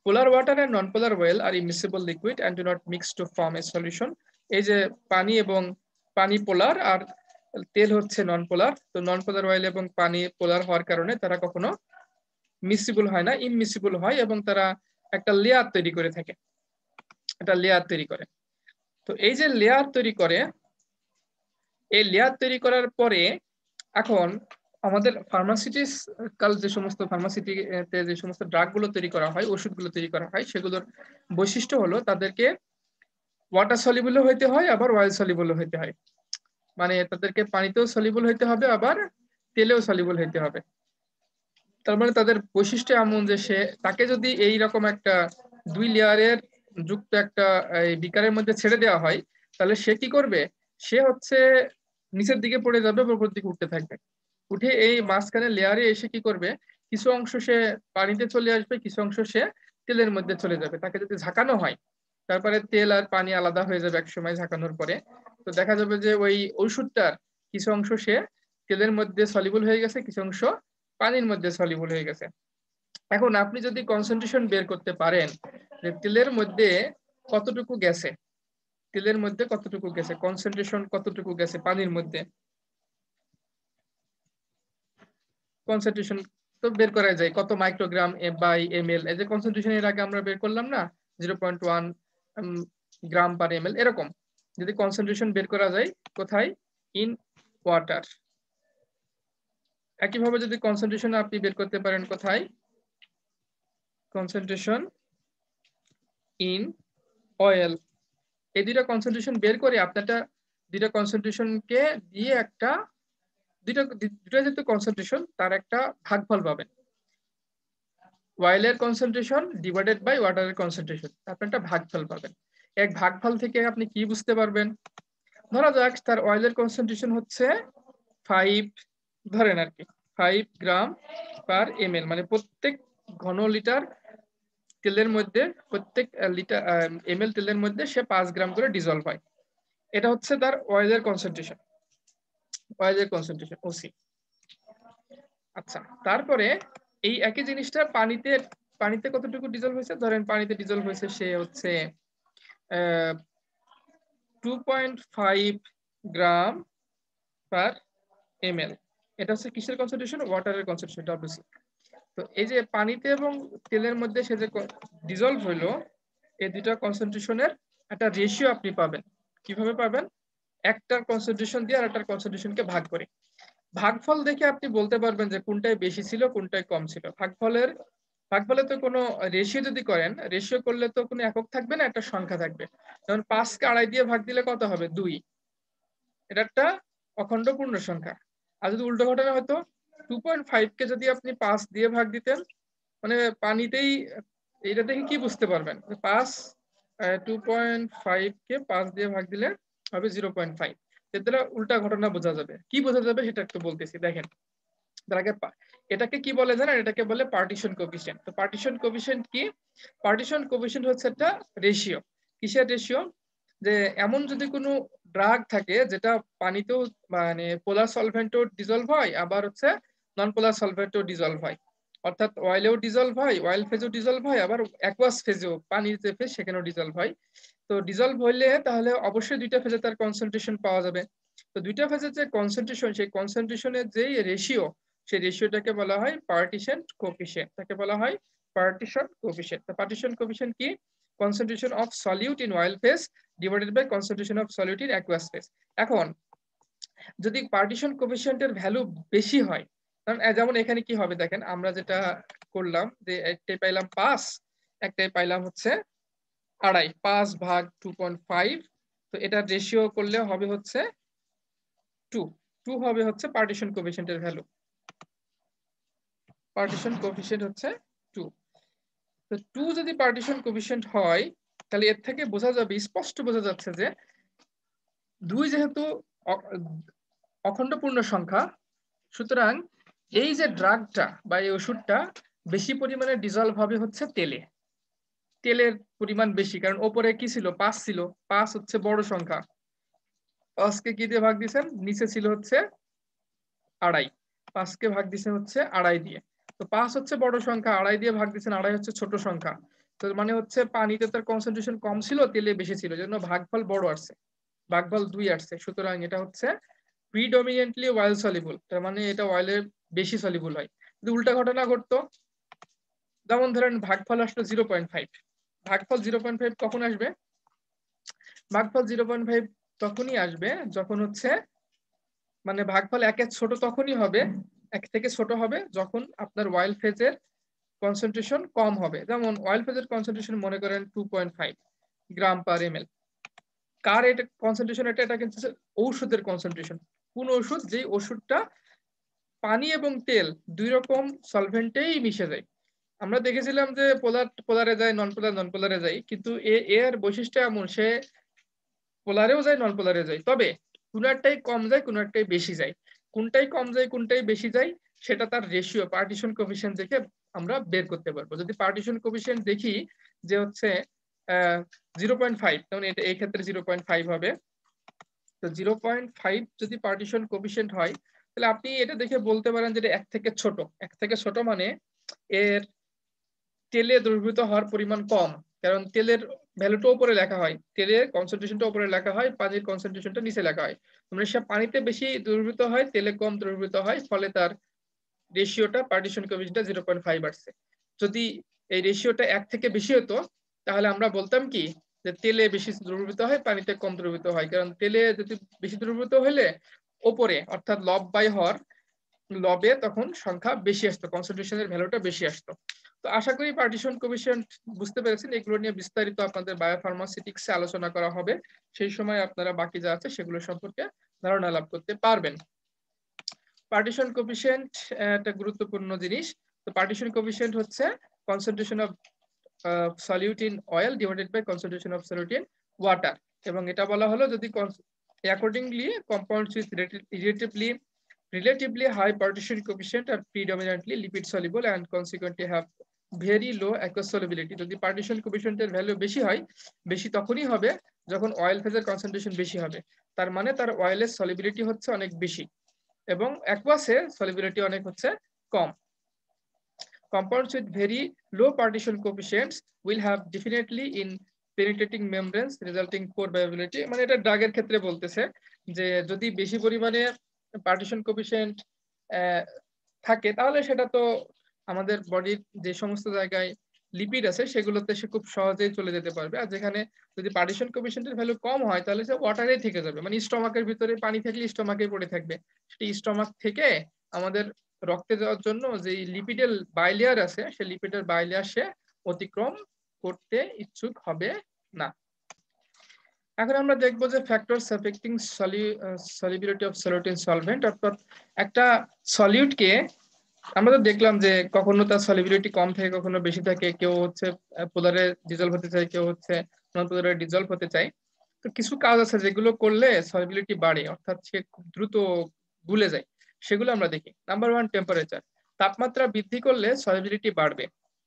Polar water and non polar oil are immiscible liquid and do not mix to form a solution. এই যে পানি এবং পানি পোলার আর তেল হচ্ছে নন পোলার, তো নন পোলার ওয়েল এবং পানি পোলার হওয়ার কারণে তারা কখনো মিসিবল হয় না, ইমমিসিবল হয় এবং তারা একটা লেয়ার তৈরি করে থাকে, একটা লেয়ার তৈরি করে। তো এই যে লেয়ার তৈরি করে, এই লেয়ার তৈরি করার পরে এখন আমাদের ফার্মাসিউটিক্যাল যে সমস্ত ফার্মাসিটিতে যে সমস্ত ড্রাগগুলো তৈরি করা হয়, ওষুধগুলো তৈরি করা হয়, সেগুলোর বৈশিষ্ট্য হলো তাদেরকে ওয়াটার সলিবল হইতে হয় আবার অয়েল সলিবল হইতে হয়। মানে তাদেরকে পানিতেও সলিবল হইতে হবে আবার তেলেও সলিবল হইতে হবে। তার মানে তাদের বৈশিষ্ট্য এমন যে সে তাকে যদি এই রকম একটা 2 লেয়ারের যুক্ত একটা বিকারের মধ্যে ছেড়ে দেওয়া হয় তাহলে সে কি করবে, সে হচ্ছে নিচের দিকে পড়ে যাবে, উপর দিকে উঠতে থাকবে, উঠে এই মাঝখানে লেয়ারে এসে কি করবে, কিছু অংশ সে পানিতে চলে আসবে, কিছু অংশ সে তেলের মধ্যে চলে যাবে। তাকে যদি ঝাঁকানো হয় তারপরে তেল আর পানি আলাদা হয়ে যাবে একসময় ঝাঁকানোর পরে, তো দেখা যাবে যে ওই ওষুধটার কিছু অংশ সে তেলের মধ্যে সলিবল হয়ে গেছে, কিছু অংশ পানির মধ্যে সলিবল হয়ে গেছে। এখন আপনি যদি কনসেন্ট্রেশন বের করতে পারেন যে তেলের মধ্যে কতটুকু গেছে, তেলের মধ্যে কতটুকু গেছে, কনসেন্ট্রেশন কতটুকু গেছে পানির মধ্যে, কনসেন্ট্রেশন তো বের করা যায় কত মাইক্রোগ্রাম বাই ml, এই যে কনসেন্ট্রেশন এর আগে আমরা বের করলাম না 0.1 গ্রাম পার ml, এরকম যদি কনসেন্ট্রেশন বের করা যায় কোথায়, ইন ওয়াটার। একইভাবে যদি কনসেন্ট্রেশন আপনি বের করতে পারেন কোথায়, কনসেন্ট্রেশন ইন অয়েল। এই দুইটা কনসেন্ট্রেশন বের করে আপনারটা দুইটা কনসেন্ট্রেশনকে দিয়ে একটা দুইটা যেহেতু কনসেন্ট্রেশন তার একটা ভাগফল পাবেন, অয়েলের কনসেন্ট্রেশন ডিভাইডেড বাই ওয়াটারের কনসেন্ট্রেশন, আপনি একটা ভাগফল পাবেন। এক ভাগফল থেকে আপনি কি বুঝতে পারবেন, ধরা যাক তার অয়েলের কনসেন্ট্রেশন হচ্ছে 5, ধরেন আর কি 5 গ্রাম পার ml, মানে প্রত্যেক ঘন লিটার তেলের মধ্যে, প্রত্যেক লিটার ml তেলের মধ্যে সে 5 গ্রাম করে ডিজলভ হয়। এটা হচ্ছে তার অয়েলের কনসেন্ট্রেশন, অয়েলের কনসেন্ট্রেশন ওসি। আচ্ছা, তারপরে এই একই জিনিসটা পানিতে, পানিতে কতটুকু ডিজলভ হয়েছে, ধরেন পানিতে ডিজলভ হয়েছে সে হচ্ছে 2.5 গ্রাম পার ml। এটা হচ্ছে কিসের কনসেন্ট্রেশন, ওয়াটারের কনসেন্ট্রেশন WC। তো এই যে পানিতে এবং তেলের মধ্যে সে যে ডিজলভ হইলো, এই দুইটা কনসেন্ট্রেশনের একটা রেশিও আপনি পাবেন। কিভাবে পাবেন, একটার কনসেন্ট্রেশন দিয়ে আর একটার কনসেন্ট্রেশনকে ভাগ করি। ভাগফল দেখে আপনি বলতে পারবেন যে কোনটায় বেশি ছিল কোনটায় কম ছিল। ভাগফলে তো কোনো রেশিও যদি করেন, রেশিও করলে তো কোনো একক থাকবে না, একটা সংখ্যা থাকবে। যেমন 5কে 2.5 দিয়ে ভাগ দিলে কত হবে? 2। এটা একটা অখণ্ড পূর্ণ সংখ্যা। আর যদি উল্টো ঘটনা হতো, 2.5 কে যদি আপনি 5 দিয়ে ভাগ দিতেন, মানে পানিতেই, এটা দেখে কি বুঝতে পারবেন? 2.5 কে 5 দিয়ে ভাগ দিলে হবে 0.5। এর দ্বারা উল্টা ঘটনা বোঝা যাবে। কি বোঝা যাবে সেটা একটু বলতেছি, দেখেন। তার আগে এটাকে কি বলে জানেন? এটাকে বলে পার্টিশন কোএফিসিয়েন্ট। তো পার্টিশন কোএফিসিয়েন্ট কি? পার্টিশন কোএফিসিয়েন্ট হচ্ছে একটা রেশিও। কিসের রেশিও? যে এমন যদি কোনো ড্রাগ থাকে যেটা পানিতেও, মানে পোলার সলভেন্টও ডিজলভ হয়, আবার হচ্ছে নন পোলার সলভেন্টও ডিজলভ হয়। অর্থাৎ অয়েলেও ডিজলভ হয়, অয়েল ফেজও ডিজলভ হয়, আবার অ্যাকুয়াস ফেজেও, পানির যে ফেজ সেখানেও ডিজলভ হয়। তো ডিজলভ হইলে তাহলে অবশ্যই দুইটা ফেজে তার কনসেন্ট্রেশন পাওয়া যাবে। তো দুইটা ফেজের যে কনসেন্ট্রেশন, সেই কনসেন্ট্রেশনের যে রেশিও, সেই রেশিওটাকে বলা হয় পার্টিশন কোএফিসিয়েন্ট। তাকে বলা হয় পার্টিশন কোএফিসিয়েন্ট। তো পার্টিশন কোএফিসিয়েন্ট কি? Concentration of solute in oil phase divided by concentration of solute in aqueous phase. এখন যদি পার্টিশন কোএফিসিয়েন্টের ভ্যালু বেশি হয়, কারণ যেমন এখানে কি হবে দেখেন, আমরা যেটা করলাম যে একটাই পাইলাম 5, একটাই পাইলাম হচ্ছে 2.5, 5 ভাগ 2.5। তো এটা রেশিও করলে হবে হচ্ছে 2। 2 হবে হচ্ছে পার্টিশন কোএফিসিয়েন্টের ভ্যালু। পার্টিশন কোএফিসিয়েন্ট হচ্ছে 2। তো 2 যদি পার্টিশন কোএফিসিয়েন্ট হয়, তাহলে এর থেকে বোঝা যাবে, স্পষ্ট বোঝা যাচ্ছে যে 2 যেহেতু অখণ্ড পূর্ণ সংখ্যা, সুতরাং এই যে ড্রাগটা বা এই ওষুধটা বেশি পরিমাণে ডিজলভ হবে হচ্ছে তেলে। তেলের পরিমাণ বেশি, কারণ ওপরে কি ছিল? 5 ছিল। 5 হচ্ছে বড় সংখ্যা। 5 কে কি দিয়ে ভাগ দিয়েছেন? নিচে ছিল হচ্ছে 2.5। 5 কে ভাগ দিয়েছেন হচ্ছে 2.5 দিয়ে। তো 5 হচ্ছে বড় সংখ্যা, 2.5 দিয়ে ভাগ দিয়েছেন, 2.5 হচ্ছে ছোট সংখ্যা। তো মানে হচ্ছে পানিতে তার কনসেন্ট্রেশন কম ছিল, তেলে বেশি ছিল, জন্য ভাগফল বড় আসছে, ভাগফল 2 আসছে। সুতরাং এটা হচ্ছে প্রিডমিনেন্টলি অয়েল সলিবল, তার মানে এটা অয়েলের বেশি সলিবল হয়। যদি উল্টা ঘটনা ঘটতো, যেমন ধরেন ভাগফল আসলো 0.5। ভাগফল 0.5 কখন আসবে? ভাগফল 0.5 তখনই আসবে যখন হচ্ছে, মানে ভাগফল 1-এর ছোট তখনই হবে, 1 থেকে ছোট হবে যখন আপনার অয়েল ফেজের কনসেন্ট্রেশন কম হবে। যেমন অয়েল ফেজের কনসেন্ট্রেশন মনে করেন 2.5 গ্রাম পার ml। কার এটা কনসেন্ট্রেশন? এটা কিন্তু ঔষধের কনসেন্ট্রেশন। কোন ওষুধ? যেই ওষুধটা পানি এবং তেল দুই রকম সলভেন্টেই মিশে যায়। আমরা দেখেছিলাম যে পোলারে যায়, নন পোলারে যায়, কিন্তু এর বৈশিষ্ট্য এমন, সে পোলারেও যায়, নন পোলারে যায়, তবে কোন একটাই কম যায়, কোন একটাই বেশি যায়। কোনটাই কম যায়, কোনটাই বেশি যায়, সেটা তার রেশিও, পার্টিশন কোএফিসিয়েন্ট দেখে আমরা বের করতে পারবো। যদি পার্টিশন কোএফিসিয়েন্ট দেখি যে হচ্ছে 0.5, তখন এটা এই ক্ষেত্রে 0.5 হবে। তো 0.5 যদি পার্টিশন কোএফিসিয়েন্ট হয়, তাহলে আপনি এটা দেখে বলতে পারেন যে 1 থেকে ছোট। 1 থেকে ছোট মানে এর তেলে দ্রবীভূত হওয়ার পরিমাণ কম, কারণ তেলের ভ্যালুটা উপরে লেখা হয়, তেলের কনসেন্ট্রেশনটা উপরে লেখা হয়, পানির কনসেন্ট্রেশনটা নিচে লেখা হয়। মানে সে পানিতে বেশি দ্রবীভূত হয়, তেলে কম দ্রবীভূত হয়, ফলে তার রেশিওটা, পার্টিশন কোএফিসিয়েন্টটা 0.5 আসছে। যদি এই রেশিওটা 1 থেকে বেশি হতো, তাহলে আমরা বলতাম কি, যে তেলে বেশি দ্রবীভূত হয়, পানিতে কম দ্রবীভূত হয়। কারণ তেলে যদি বেশি দ্রবীভূত হলে ওপরে, অর্থাৎ লব বাই হর, লবে তখন সংখ্যা বেশি আসতো, কনসেন্ট্রেশনের ভ্যালুটা বেশি আসতো। তো আশা করি পার্টিশন কোএফিসিয়েন্ট বুঝতে পেরেছেন। এগুলো নিয়ে বিস্তারিত আপনাদের বায়োফার্মাসিউটিক্সে আলোচনা করা হবে, সেই সময় আপনারা বাকি যা আছে সেগুলো সম্পর্কে ধারণা লাভ করতে পারবেন। পার্টিশন কোএফিসিয়েন্ট একটা গুরুত্বপূর্ণ জিনিস। তো পার্টিশন কোএফিসিয়েন্ট হচ্ছে concentration of solute in oil divided by concentration of solute in water. এবং এটা বলা হলো যদি accordingly compounds with relatively high partition coefficient are predominantly lipid soluble and consequently have very low aqueous solubility। যদি partition কোএফিসিয়েন্টের value বেশি হয়, বেশি তখনই হবে যখন অয়েল ফেজের কনসেন্ট্রেশন বেশি হবে, তার মানে তার অয়েলের সলিবিলিটি হচ্ছে অনেক বেশি, এবং অ্যাকুয়াসে সলিবিলিটি অনেক হচ্ছে কম। Compounds with very low partition coefficients will have definitely in penetrating membranes resulting poor viability। মানে এটা ড্রাগের ক্ষেত্রে বলতেছে যে যদি বেশি পরিমাণে পার্টিশন কোএফিসিয়েন্ট থাকে, তাহলে সেটা তো আমাদের বডির যে সমস্ত জায়গায় লিপিড আছে সেগুলোতে সে খুব সহজেই চলে যেতে পারবে। আর যেখানে যদি পার্টিশন কোএফিসিয়েন্টের ভ্যালু কম হয় তাহলে সে ওয়াটারেই থেকে যাবে, মানে স্টমাকের ভিতরে পানি থাকলে স্টমাকে পড়ে থাকবে। সেটি স্টমাক থেকে আমাদের রক্তে যাওয়ার জন্য যে লিপিডের বাইলেয়ার আছে সেই লিপিডের বাইলেয়ার সে অতিক্রম করতে ইচ্ছুক হবে না। এখন আমরা দেখবো যে factors affecting solubility of solute in solvent, অর্থাৎ একটা সলিউটকে আমরা তো দেখলাম যে কখনো তার সলিবিলিটি কম থাকে কখনো বেশি থাকে, কেউ হচ্ছে পোলারে ডিজলভ হতে চায়, কেউ হচ্ছে নন পোলারে ডিজলভ হতে চায়। তো কিছু কাজ আছে যেগুলো করলে সলিবিলিটি বাড়ে, অর্থাৎ সে খুব দ্রুত গুলে যায়, সেগুলো আমরা দেখি। Number 1, temperature. তাপমাত্রা বৃদ্ধি করলে সলিবিলিটি বাড়বে,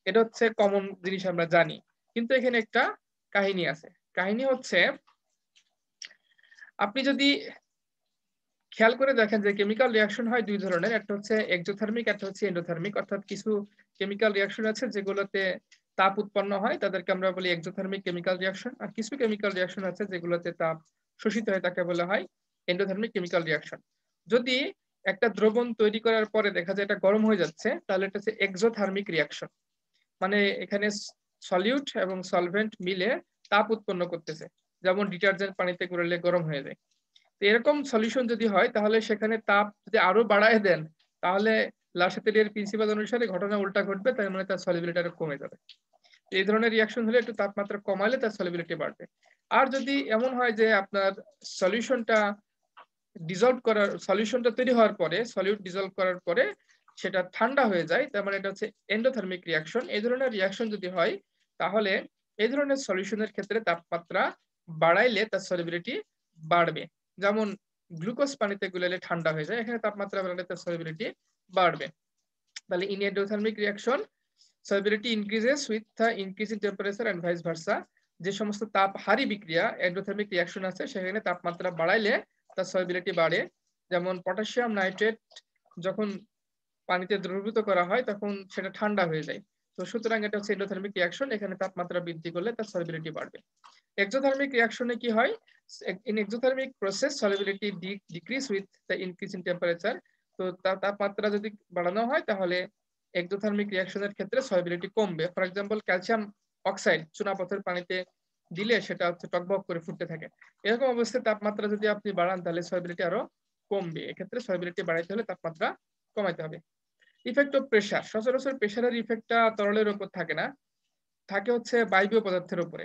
এটা হচ্ছে কমন জিনিস আমরা জানি। কিন্তু এখানে একটা কাহিনী আছে। কাহিনী হচ্ছে আপনি যদি খেয়াল করে দেখেন যে কেমিক্যাল রিয়াকশন হয় দুই ধরনের, একটা হচ্ছে এক্সোথার্মিক, একটা হচ্ছে এন্ডোথার্মিক। অর্থাৎ কিছু কেমিক্যাল রিয়াকশন আছে যেগুলোতে তাপ উৎপন্ন হয়, তাদেরকে আমরা বলি এক্সোথার্মিক কেমিক্যাল রিয়াকশন। আর কিছু কেমিক্যাল রিয়াকশন আছে যেগুলোতে তাপ শোষিত হয়, তাকে বলা হয় এন্ডোথার্মিক কেমিক্যাল রিয়াকশন। যদি একটা দ্রবণ তৈরি করার পরে দেখা যায় এটা গরম হয়ে যাচ্ছে, তাহলে এটা হচ্ছে এক্সোথার্মিক রিয়াকশন। মানে এখানে সলিউট এবং সলভেন্ট মিলে তাপ উৎপন্ন করতেছে, যেমন ডিটারজেন্ট পানিতে গুলালে গরম হয়ে যায়। এরকম সলিউশন যদি হয় তাহলে সেখানে তাপ যদি আরো বাড়ায় দেন তাহলে লাসেতেরিয়ার প্রিন্সিপাল অনুসারে ঘটনা উল্টা ঘটবে, তার মানে তার সলিবিলিটি আরো কমে যাবে। এই ধরনের রিয়াকশন হলে একটু তাপমাত্রা কমালে তার সলিবিলিটি বাড়বে। আর যদি এমন হয় যে আপনার সলিউশনটা সলিউশনটা তৈরি হওয়ার পরে সলিউট ডিজলভ করার পরে সেটা ঠান্ডা হয়ে যায়, তার মানে এটা হচ্ছে এন্ডোথার্মিক রিয়াকশন। এই ধরনের রিয়াকশন যদি হয় তাহলে এই ধরনের সলিউশনের ক্ষেত্রে তাপমাত্রা বাড়াইলে তার সলিবিলিটি বাড়বে। যেমন গ্লুকোজ পানিতে গুলালে ঠান্ডা হয়ে যায়, এখানে তাপমাত্রা বাড়ালে তার সলিবিলিটি বাড়বে। তাহলে in endothermic reaction solubility increases with the increase in temperature and vice versa. যে সমস্ত তাপহারী বিক্রিয়া এন্ডোথার্মিক রিয়াকশন আছে সেখানে তাপমাত্রা বাড়াইলে তার সলিবিলিটি বাড়ে। যেমন পটাশিয়াম নাইট্রেট যখন পানিতে দ্রবীভূত করা হয় তখন সেটা ঠান্ডা হয়ে যায়। তো সুতরাং এটা হচ্ছে এন্ডোথার্মিক রিয়াকশন, এখানে তাপমাত্রা বৃদ্ধি করলে তার সলিবিলিটি বাড়বে। এক্সোথার্মিক রিয়াকশনে কি হয়? In exothermic process solubility decrease with the increase in temperature. তো তাপমাত্রা যদি বাড়ানো হয় তাহলে এক্সোথার্মিক রিয়াকশনের ক্ষেত্রে সলিবিলিটি কমবে। ফর এক্সাম্পল ক্যালসিয়াম অক্সাইড চুনাপাথর পানিতে দিলে সেটা হচ্ছে টকবক করে ফুটতে থাকে। এরকম অবস্থায় তাপমাত্রা যদি আপনি বাড়ান তাহলে সলিবিলিটি আরো কমবে। এক্ষেত্রে সলিবিলিটি বাড়াইতে হলে তাপমাত্রা কমাইতে হবে। Effect of pressure. সচরাচর প্রেসারের ইফেক্টটা তরলের উপর থাকে না, থাকে হচ্ছে বায়বীয় পদার্থের উপরে।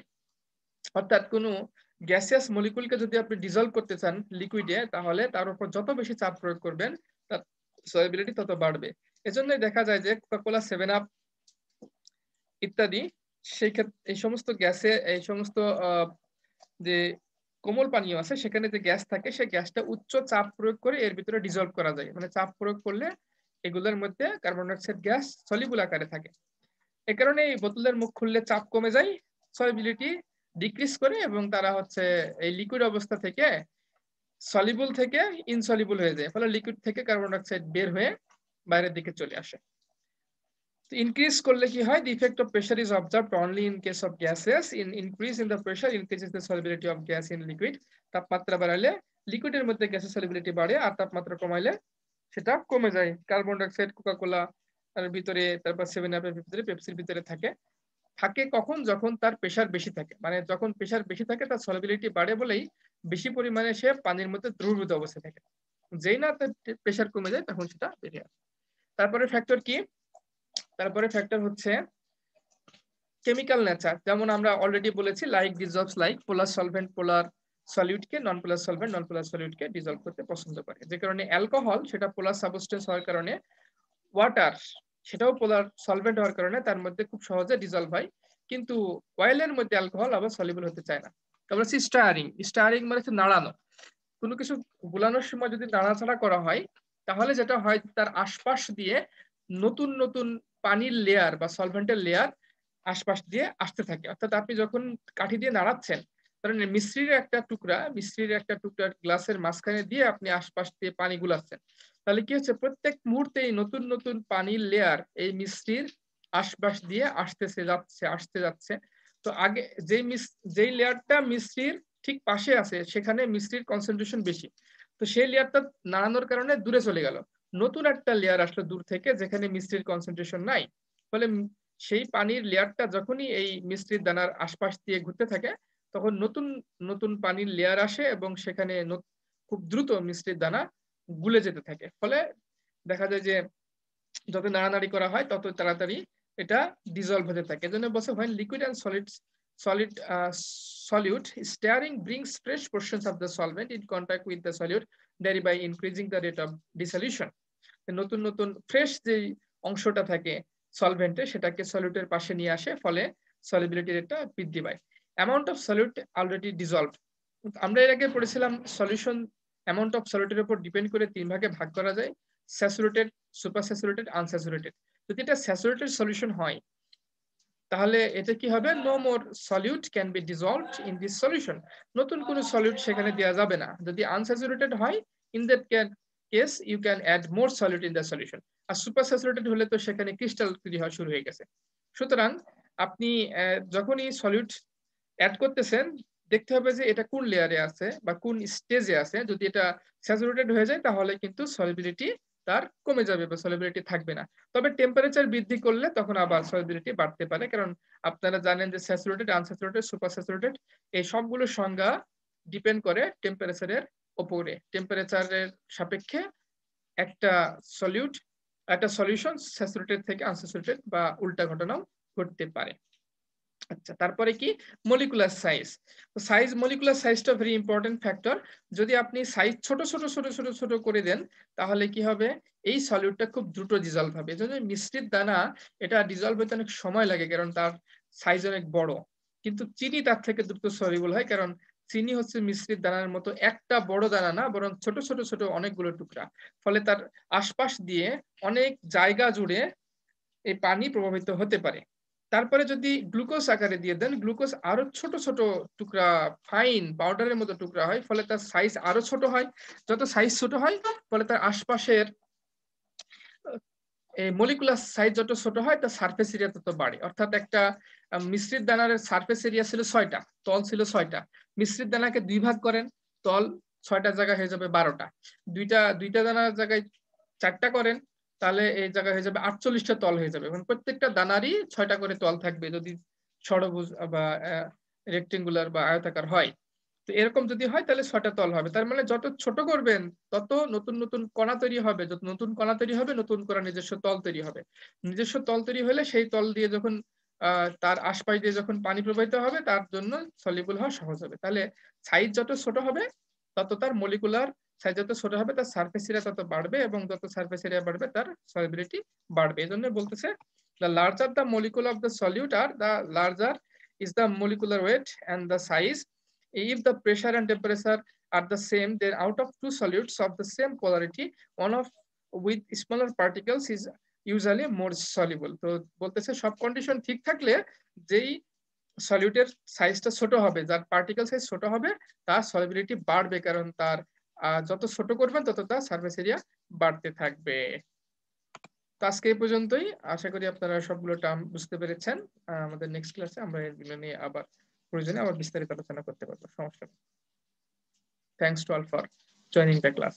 অর্থাৎ কোনো গ্যাসিয়াস মলিকুলকে যদি আপনি ডিজলভ করতে চান লিকুইডে তাহলে তার উপর যত বেশি চাপ প্রয়োগ করবেন তার সলিবিলিটি তত বাড়বে। এজন্যই দেখা যায় যে কোকা-কোলা, 7 আপ ইত্যাদি সেই ক্ষেত্রে এই সমস্ত গ্যাসে এই সমস্ত যে কোমল পানীয় আছে সেখানে যে গ্যাস থাকে সেই গ্যাসটা উচ্চ চাপ প্রয়োগ করে এর ভিতরে ডিজলভ করা যায়। মানে চাপ প্রয়োগ করলে এগুলোর মধ্যে কার্বন ডাইঅক্সাইড গ্যাস সলিবল আকারে থাকে। এ কারণে এই বোতলের মুখ খুললে চাপ কমে যায়, সলিবিলিটি ডিক্রিজ করে এবং তারা হচ্ছে এই লিকুইড অবস্থা থেকে সলিবল থেকে ইনসলিবল হয়ে যায়, ফলে লিকুইড থেকে কার্বন ডাইঅক্সাইড বের হয়ে বাইরের দিকে চলে আসে। তো ইনক্রিজ করলে কি হয়? The effect of pressure is observed only in case of gases. In increase in the pressure increases the solubility of gas in liquid. তাপমাত্রা বাড়ালে লিকুইডের মধ্যে গ্যাসের সলিবিলিটি বাড়ে, আর তাপমাত্রা কমাইলে সেটা কমে যায়। কার্বন ডাইঅক্সাইড কোকা-কোলা এর ভিতরে, তারপর 7 আপের ভিতরে, পেপসির ভিতরে থাকে কখন? যখন তার প্রেসার বেশি থাকে। মানে যখন প্রেসার বেশি থাকে তার সলিবিলিটি বাড়ে বলেই বেশি পরিমাণে সে পানির মধ্যে দ্রবীভূত অবস্থায় থাকে। যেই না তার প্রেসার কমে যায় তখন সেটা বেরিয়ে আসে। তারপরে ফ্যাক্টর কি? তারপরে ফ্যাক্টর হচ্ছে কেমিক্যাল নেচার। যেমন আমরা অলরেডি বলেছি লাইক ডিজলভস লাইক, পোলার সলভেন্ট পোলার সলিউটকে, নন পোলার সলভেন্ট নন পোলার সলিউটকে ডিজলভ করতে পছন্দ করে। যে কারণে অ্যালকোহল সেটা পোলার সাবস্টেন্স হওয়ার কারণে, ওয়াটার সেটাও পোলার সলভেন্ট হওয়ার কারণে তার মধ্যে খুব সহজে ডিজলভ হয়। কিন্তু অয়েলের মধ্যে অ্যালকোহল আবার সলিবল হতে চায় না। তারপর হচ্ছে স্টারিং। স্টারিং মানে হচ্ছে নাড়ানো। কোনো কিছু গুলানোর সময় যদি নাড়াচাড়া করা হয় তাহলে যেটা হয় তার আশপাশ দিয়ে নতুন নতুন পানির লেয়ার বা সলভেন্টের লেয়ার আশপাশ দিয়ে আসতে থাকে। অর্থাৎ আপনি যখন কাঠি দিয়ে নাড়াচ্ছেন কারণ মিশ্রির একটা টুকরা গ্লাসের মাঝখানে দিয়ে আপনি আশপাশ দিয়ে পানি গুলাচ্ছেন, তাহলে কি হচ্ছে প্রত্যেক মুহূর্তে নতুন নতুন পানির লেয়ার এই মিশ্রির আশপাশ দিয়ে আসতে যাচ্ছে। তো আগে যেই লেয়ারটা মিশ্রির ঠিক পাশে আছে সেখানে মিশ্রির কনসেন্ট্রেশন বেশি, তো সেই লেয়ারটা নাড়ানোর কারণে দূরে চলে গেল। নতুন একটা লেয়ার আসলো দূর থেকে যেখানে মিশ্রির কনসেন্ট্রেশন নাই, ফলে সেই পানির লেয়ারটা যখনই এই মিশ্রিত দানার আশপাশ দিয়ে ঘুরতে থাকে, তখন নতুন নতুন পানির লেয়ার আসে এবং সেখানে খুব দ্রুত মিশ্রিত দানা গুলে যেতে থাকে। ফলে দেখা যায় যে যত নাড়ানাড়ি করা হয় তত তাড়াতাড়ি এটা ডিজলভ হতে থাকে। এজন্য বলছে when liquid and solid solute stirring brings fresh portions of the solvent in contact with the solute, thereby increasing the rate of dissolution. নতুন নতুন ফ্রেশ যে অংশটা থাকে সলভেন্টে সেটাকে সলিউটের পাশে নিয়ে আসে, ফলে সলিবিলিটি রেটটা বৃদ্ধি পায়। Amount of solute already dissolved, আমরা এর আগে পড়েছিলাম সলিউশন অ্যামাউন্ট অফ সলিউটের উপর ডিপেন্ড করে 3 ভাগে ভাগ করা যায়, স্যাচুরেটেড, সুপার স্যাচুরেটেড, আনস্যাচুরেটেড। যদি এটা স্যাচুরেটেড সলিউশন হয় তাহলে এটা কি হবে, no more solute can be dissolved in this solution, নতুন কোনো সলিউট সেখানে দেওয়া যাবে না। যদি আনস্যাচুরেটেড হয়, in that case you can add more solute in the solution. আর সুপার স্যাচুরেটেড হলে তো সেখানে ক্রিস্টাল তৈরি হওয়া শুরু হয়ে গেছে। সুতরাং আপনি যখনই সলিউট অ্যাড করতেছেন দেখতে হবে যে এটা কোন লেয়ারে আছে বা কোন স্টেজে আছে। যদি এটা স্যাচুরেটেড হয়ে যায় তাহলে কিন্তু সলিবিলিটি তার কমে যাবে বা সলিবিলিটি থাকবে না। তবে টেম্পারেচার বৃদ্ধি করলে তখন আবার সলিবিলিটি বাড়তে পারে, কারণ আপনারা জানেন যে স্যাচুরেটেড, আনস্যাচুরেটেড, সুপার স্যাচুরেটেড এই সবগুলো সংজ্ঞা ডিপেন্ড করে টেম্পারেচারের উপরে। টেম্পারেচারের সাপেক্ষে একটা সলিউশন স্যাচুরেটেড থেকে আনস্যাচুরেটেড বা উল্টা ঘটনাও ঘটতে পারে। আচ্ছা, তারপরে কি মলিকুলার সাইজ। মলিকুলার সাইজটা ভেরি ইম্পর্টেন্ট ফ্যাক্টর। যদি আপনি সাইজ ছোট ছোট ছোট ছোট ছোট করে দেন তাহলে কি হবে, এই সলিউটটা খুব দ্রুত ডিজলভ হবে। এজন্য মিশ্রিত দানা এটা ডিজলভ হতে অনেক সময় লাগে, কারণ তার সাইজ অনেক বড়। কিন্তু চিনি তার থেকে দ্রুত সলিউবল হয়, কারণ চিনি হচ্ছে মিশ্রিত দানার মতো একটা বড় দানা না, বরং ছোট ছোট ছোট অনেকগুলো টুকরা। ফলে তার আশপাশ দিয়ে অনেক জায়গা জুড়ে এই পানি প্রভাবিত হতে পারে। তারপরে যদি গ্লুকোজ আকারে দিয়ে দেন, গ্লুকোজ আরো ছোট ছোট টুকরা, ফাইন পাউডারের মতো টুকরা হয়, ফলে তার সাইজ আরো ছোট হয়। যত সাইজ ছোট হয় ফলে তার আশপাশের মলিকুলার সাইজ যত ছোট হয় তার সারফেস এরিয়া তত বাড়ে। অর্থাৎ একটা মিশ্রিত দানার সারফেস এরিয়া ছিল 6টা, তল ছিল 6টা। মিশ্রিত দানাকে 2 ভাগ করেন, তল 6টা জায়গা হয়ে যাবে 12টা। দুইটা দানার জায়গায় 4টা করেন, তাহলে এই জায়গায় হয়ে যাবে 48টা তল হয়ে যাবে। এবং প্রত্যেকটা দানারই 6টা করে তল থাকবে যদি ষড়ভুজ বা রেক্টেঙ্গুলার বা আয়তাকার হয়। তো এরকম যদি হয় তাহলে 6টা তল হবে। তার মানে যত ছোট করবেন তত নতুন নতুন কণা তৈরি হবে, যত নতুন কণা তৈরি হবে নতুন করে নিজস্ব তল তৈরি হবে। নিজস্ব তল তৈরি হলে সেই তল দিয়ে যখন তার আশপাশ দিয়ে যখন পানি প্রবাহিত হবে তার জন্য সলিউবল হওয়া সহজ হবে। তাহলে সাইজ যত ছোট হবে তত তার মলিকুলার সাইজ যত ছোট হবে তার সারফেস এরিয়া তত বাড়বে, এবং যত সারফেস এরিয়া বাড়বে তার সলিবিলিটি বাড়বে। এই জন্য বলতেছে the larger the molecule of the solute are, the larger is the molecular weight and the size. If the pressure and temperature are the same, then out of two solutes of the same polarity, one of with smaller particles is usually more soluble. তো বলতেছে সব condition ঠিক থাকলে যেই সলিউটের সাইজটা ছোট হবে, যার পার্টিকেল সাইজ ছোট হবে, তার সলিবিলিটি বাড়বে, কারণ তার যত ছোট করবেন তত তার সারফেস এরিয়া বাড়তে থাকবে। তো আজকে এই পর্যন্তই। আশা করি আপনারা সবগুলো টার্ম বুঝতে পেরেছেন। আমাদের নেক্সট ক্লাসে আমরা এগুলো নিয়ে আবার প্রয়োজনে আবার বিস্তারিত আলোচনা করতে পারবো, সমস্যা নেই। Thanks to all for joining the class.